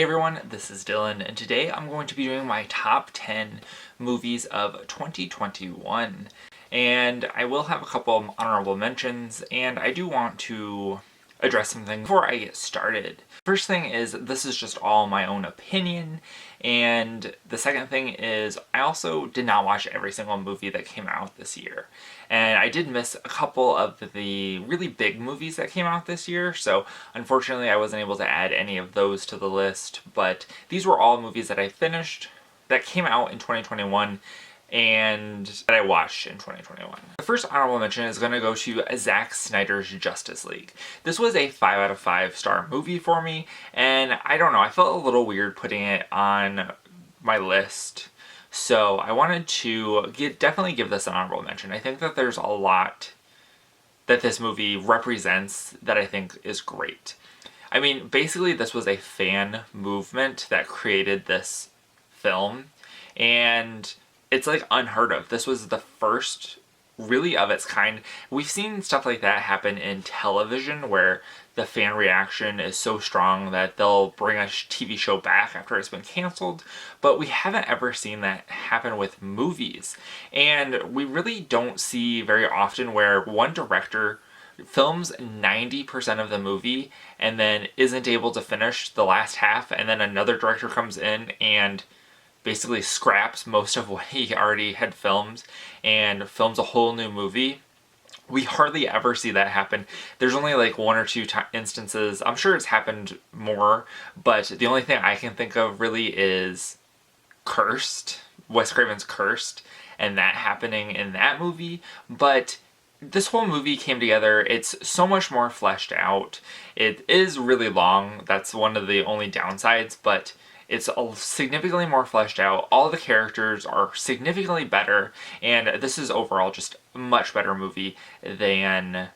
everyone, this is Dylan, and today I'm going to be doing my top 10 movies of 2021. And I will have a couple of honorable mentions, and I do want to address something before I get started. First thing is, this is just all my own opinion, and the second thing is, I also did not watch every single movie that came out this year. And I did miss a couple of the really big movies that came out this year, so unfortunately I wasn't able to add any of those to the list, but these were all movies that I finished, that came out in 2021, and that I watched in 2021. The first honorable mention is going to go to Zack Snyder's Justice League. This was a 5 out of 5 star movie for me, and I don't know, I felt a little weird putting it on my list. So I wanted to definitely give this an honorable mention. I think that there's a lot that this movie represents that I think is great. I mean, basically this was a fan movement that created this film, and it's like unheard of. This was the first really of its kind. We've seen stuff like that happen in television where the fan reaction is so strong that they'll bring a TV show back after it's been canceled, but we haven't ever seen that happen with movies. And we really don't see very often where one director films 90% of the movie and then isn't able to finish the last half, and then another director comes in and basically scraps most of what he already had filmed and films a whole new movie. We hardly ever see that happen. There's only like one or two instances. I'm sure it's happened more, but the only thing I can think of really is Cursed, Wes Craven's Cursed, and that happening in that movie. But this whole movie came together. It's so much more fleshed out. It is really long. That's one of the only downsides, but it's significantly more fleshed out. All the characters are significantly better, and this is overall just a much better movie than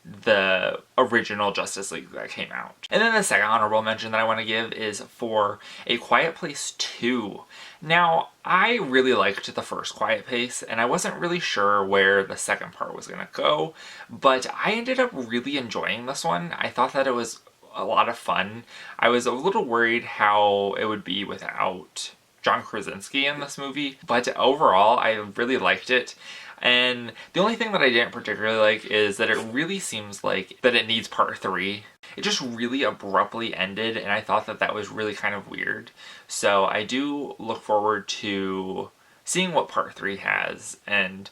the original Justice League that came out. And then the second honorable mention that I want to give is for A Quiet Place 2. Now, I really liked the first Quiet Place, and I wasn't really sure where the second part was going to go, but I ended up really enjoying this one. I thought that it was a lot of fun. I was a little worried how it would be without John Krasinski in this movie, but overall I really liked it. And the only thing that I didn't particularly like is that it really seems like that it needs part 3. It just really abruptly ended, and I thought that that was really kind of weird. So I do look forward to seeing what part 3 has, and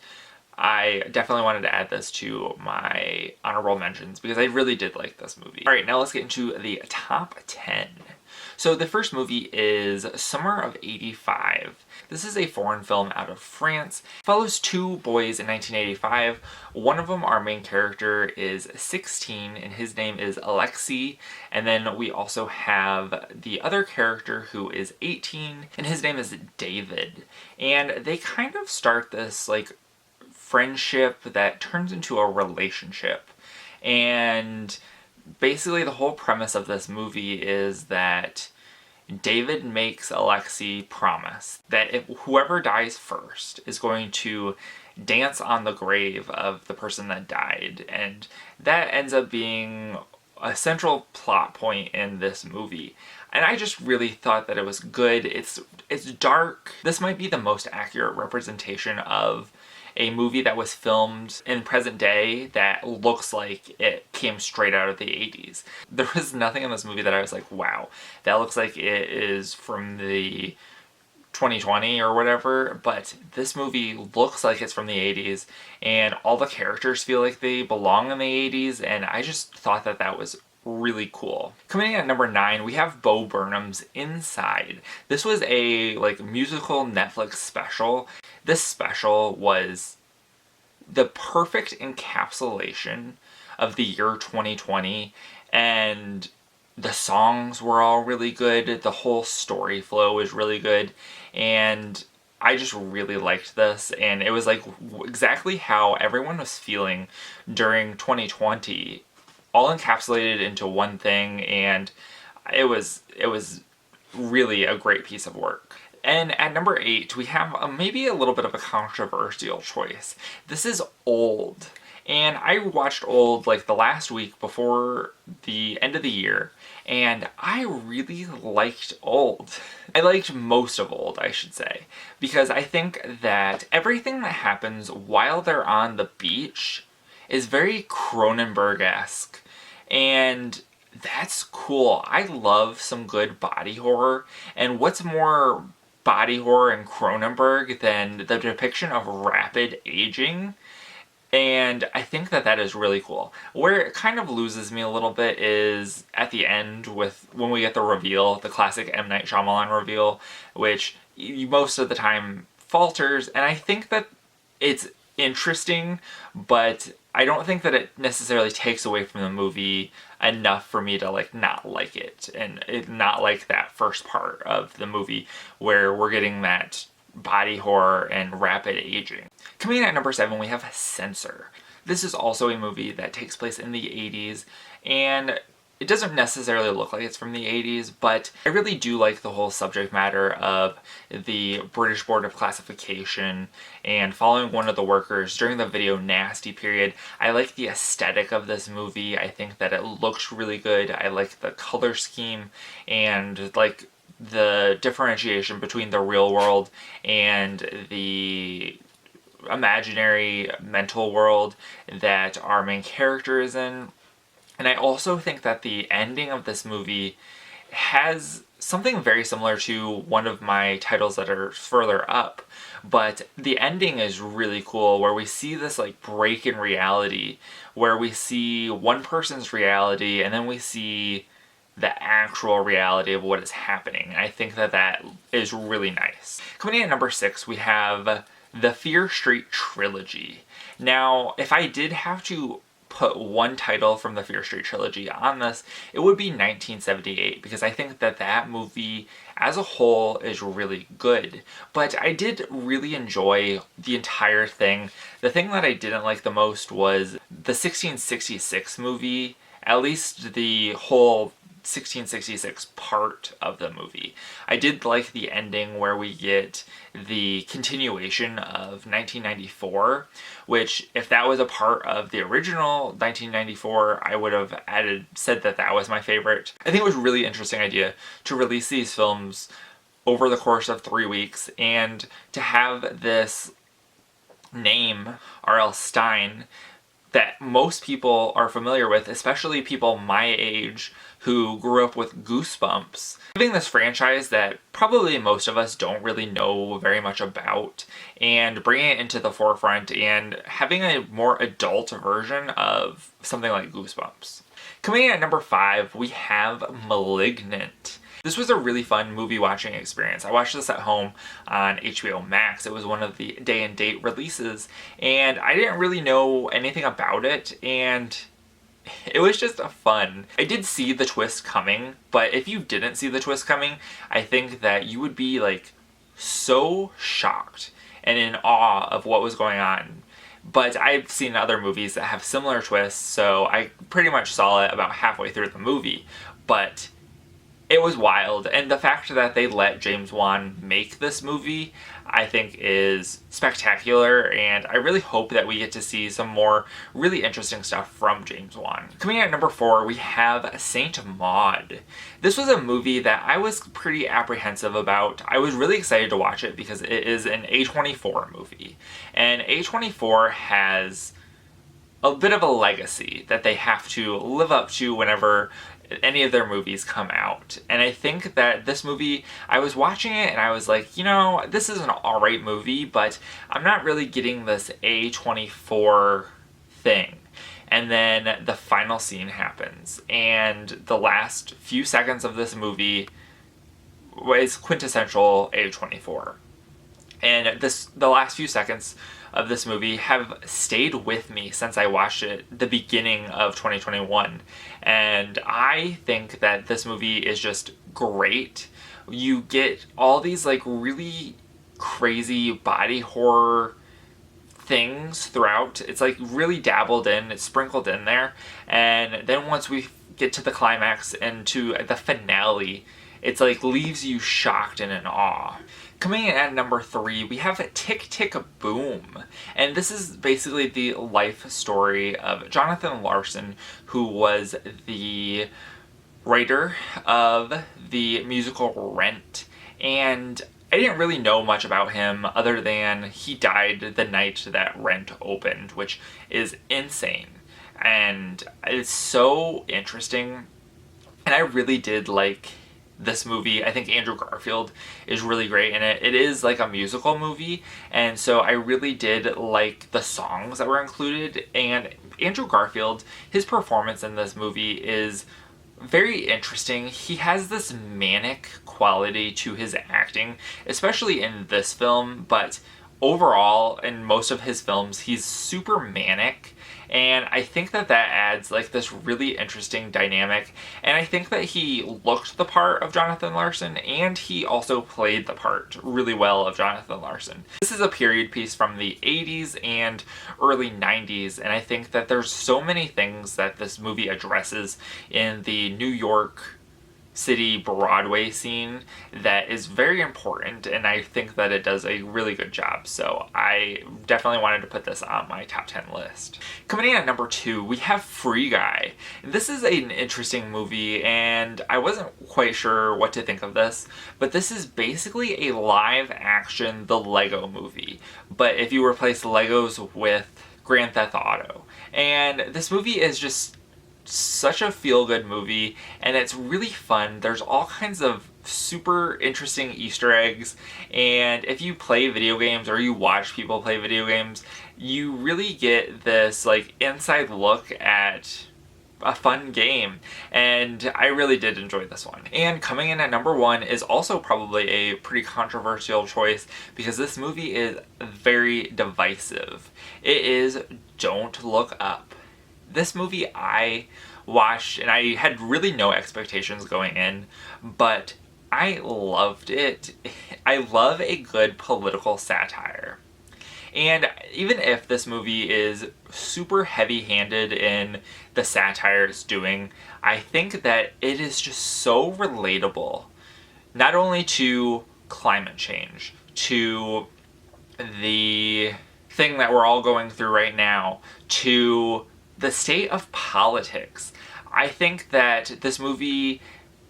I definitely wanted to add this to my honorable mentions because I really did like this movie. Alright, now let's get into the top 10. So the first movie is Summer of '85. This is a foreign film out of France. It follows two boys in 1985. One of them, our main character, is 16 and his name is Alexei. And then we also have the other character who is 18 and his name is David. And they kind of start this like friendship that turns into a relationship. And basically the whole premise of this movie is that David makes Alexei promise that if whoever dies first is going to dance on the grave of the person that died, and that ends up being a central plot point in this movie. And I just really thought that it was good. It's dark. This might be the most accurate representation of a movie that was filmed in present day that looks like it came straight out of the 80s. There was nothing in this movie that I was like, wow, that looks like it is from the 2020 or whatever, but this movie looks like it's from the 80s, and all the characters feel like they belong in the 80s, and I just thought that that was really cool. Coming in at number 9, we have Bo Burnham's Inside. This was a musical Netflix special. This special was the perfect encapsulation of the year 2020, and the songs were all really good. The whole story flow was really good, and I just really liked this, and it was like exactly how everyone was feeling during 2020, all encapsulated into one thing, and it was really a great piece of work. And at number 8, we have maybe a little bit of a controversial choice. This is Old. And I watched Old like the last week before the end of the year, and I really liked Old. I liked most of Old, I should say, because I think that everything that happens while they're on the beach is very Cronenberg-esque, and that's cool. I love some good body horror, and what's more body horror in Cronenberg than the depiction of rapid aging? And I think that that is really cool. Where it kind of loses me a little bit is at the end with when we get the reveal, the classic M. Night Shyamalan reveal, which most of the time falters, and I think that it's interesting, but I don't think that it necessarily takes away from the movie enough for me to like not like it, and not like that first part of the movie where we're getting that body horror and rapid aging. Coming in at number 7, we have Censor. This is also a movie that takes place in the 80s, and it doesn't necessarily look like it's from the 80s, but I really do like the whole subject matter of the British Board of Classification and following one of the workers during the video nasty period. I like the aesthetic of this movie. I think that it looks really good. I like the color scheme and like the differentiation between the real world and the imaginary mental world that our main character is in. And I also think that the ending of this movie has something very similar to one of my titles that are further up, but the ending is really cool, where we see this like break in reality, where we see one person's reality and then we see the actual reality of what is happening. And I think that that is really nice. Coming in at number 6, we have the Fear Street Trilogy. Now, if I did have to put one title from the Fear Street Trilogy on this, it would be 1978, because I think that that movie as a whole is really good. But I did really enjoy the entire thing. The thing that I didn't like the most was the 1666 movie, at least the whole 1666 part of the movie. I did like the ending where we get the continuation of 1994, which if that was a part of the original 1994, I would have said that that was my favorite. I think it was a really interesting idea to release these films over the course of 3 weeks and to have this name, R.L. Stine, that most people are familiar with, especially people my age who grew up with Goosebumps. Giving this franchise that probably most of us don't really know very much about, and bringing it into the forefront and having a more adult version of something like Goosebumps. Coming in at number 5, we have Malignant. This was a really fun movie watching experience. I watched this at home on HBO Max. It was one of the day and date releases, and I didn't really know anything about it, and it was just fun. I did see the twist coming, but if you didn't see the twist coming, I think that you would be like so shocked and in awe of what was going on. But I've seen other movies that have similar twists, so I pretty much saw it about halfway through the movie. But it was wild, and the fact that they let James Wan make this movie, I think, is spectacular, and I really hope that we get to see some more really interesting stuff from James Wan. Coming in at number 4, we have Saint Maud. This was a movie that I was pretty apprehensive about. I was really excited to watch it because it is an A24 movie, and A24 has a bit of a legacy that they have to live up to whenever any of their movies come out. And I think that this movie, I was watching it and I was like, you know, this is an alright movie, but I'm not really getting this A24 thing. And then the final scene happens, and the last few seconds of this movie was quintessential A24. And the last few seconds of this movie have stayed with me since I watched it the beginning of 2021. And I think that this movie is just great. You get all these like really crazy body horror things throughout. It's like really dabbled in, it's sprinkled in there. And then once we get to the climax and to the finale, It's like leaves you shocked and in awe. Coming in at number 3, we have Tick, Tick, Boom. And this is basically the life story of Jonathan Larson, who was the writer of the musical Rent. And I didn't really know much about him other than he died the night that Rent opened, which is insane. And it's so interesting. And I really did like this movie. I think Andrew Garfield is really great in it. It is like a musical movie, and so I really did like the songs that were included. And Andrew Garfield, his performance in this movie is very interesting. He has this manic quality to his acting, especially in this film, but overall in most of his films he's super manic, and I think that adds like this really interesting dynamic. And I think that he looked the part of Jonathan Larson, and he also played the part really well of Jonathan Larson. This is a period piece from the 80s and early 90s, and I think that there's so many things that this movie addresses in the New York City Broadway scene that is very important, and I think that it does a really good job. So I definitely wanted to put this on my top 10 list. Coming in at number 2, we have Free Guy. This is an interesting movie, and I wasn't quite sure what to think of this, but this is basically a live action The Lego Movie, but if you replace Legos with Grand Theft Auto. And this movie is just such a feel-good movie, and it's really fun. There's all kinds of super interesting Easter eggs, and if you play video games or you watch people play video games, you really get this like inside look at a fun game, and I really did enjoy this one. And coming in at number 1 is also probably a pretty controversial choice, because this movie is very divisive. It is Don't Look Up. This movie I watched, and I had really no expectations going in, but I loved it. I love a good political satire. And even if this movie is super heavy-handed in the satire it's doing, I think that it is just so relatable, not only to climate change, to the thing that we're all going through right now, to the state of politics. I think that this movie,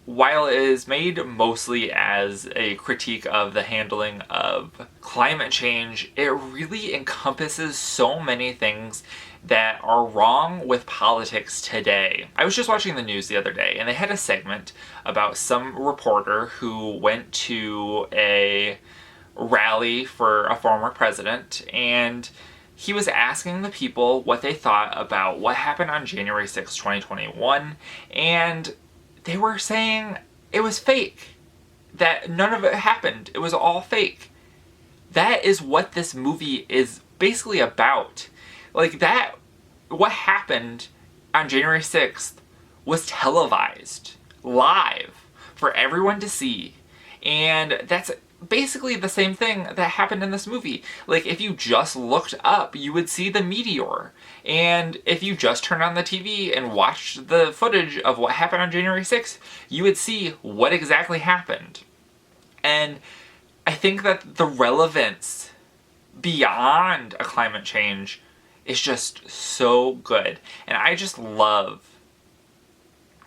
while it is made mostly as a critique of the handling of climate change, it really encompasses so many things that are wrong with politics today. I was just watching the news the other day, and they had a segment about some reporter who went to a rally for a former president, and he was asking the people what they thought about what happened on January 6, 2021, and they were saying it was fake. That none of it happened. It was all fake. That is what this movie is basically about. Like that, what happened on January 6th was televised, live, for everyone to see. And that's basically the same thing that happened in this movie. Like, if you just looked up, you would see the meteor. And if you just turned on the TV and watched the footage of what happened on January 6th, you would see what exactly happened. And I think that the relevance beyond a climate change is just so good. And I just love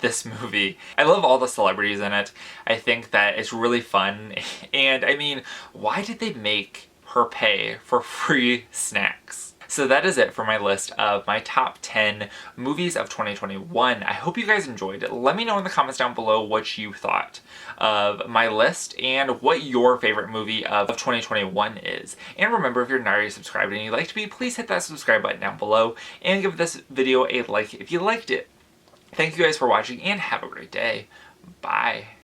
this movie. I love all the celebrities in it. I think that it's really fun. And I mean, why did they make her pay for free snacks? So that is it for my list of my top 10 movies of 2021. I hope you guys enjoyed it. Let me know in the comments down below what you thought of my list and what your favorite movie of 2021 is. And remember, if you're not already subscribed and you'd like to be, please hit that subscribe button down below and give this video a like if you liked it. Thank you guys for watching, and have a great day. Bye.